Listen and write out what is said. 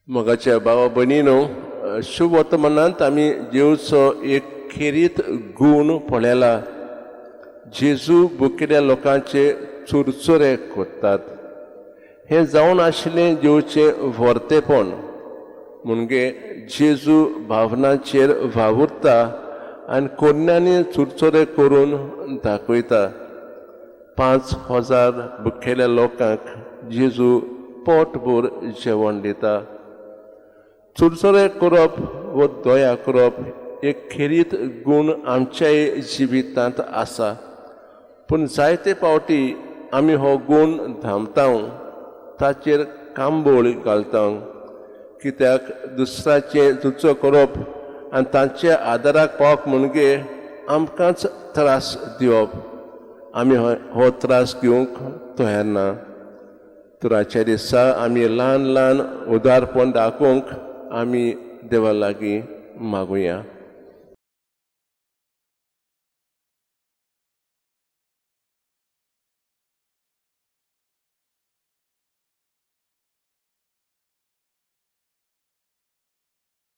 मोगाच्या भावा भयणीनो, शुभ वर्तमानांत आमी जेवचो एक खेरीत गूण पळयला. जेजू भुकेल्या लोकांचे चुरचुरे कोत्तात. हें जावन आशिल्लें जेवचे व्हरतेपण म्हणजे जेजू भावनांचेर वावुरता आनी कोन्यांनी चुरचुरे करून दाखयता. 5,000 भुकेल्या लोकांक जेजू पोटभर जेवण दिता. चुरचुरे करप व दया करप एक खेरीत गूण आमच्याय जिवितांत आसा, पूण जायते फावटी आमी हो गूण धांपता, ताचेर कांबोळ घालता. कित्याक दुसऱ्याचें चुरचो करप आनी तांच्या आदाराक पावप म्हणजे आमकांच त्रास दिवप. आमी हो त्रास घेवंक तयार ना. तर आजच्या दिसा आमी ल्हान ल्हान उदारपण दाखोवंक आमी देवा लागीं मागुया.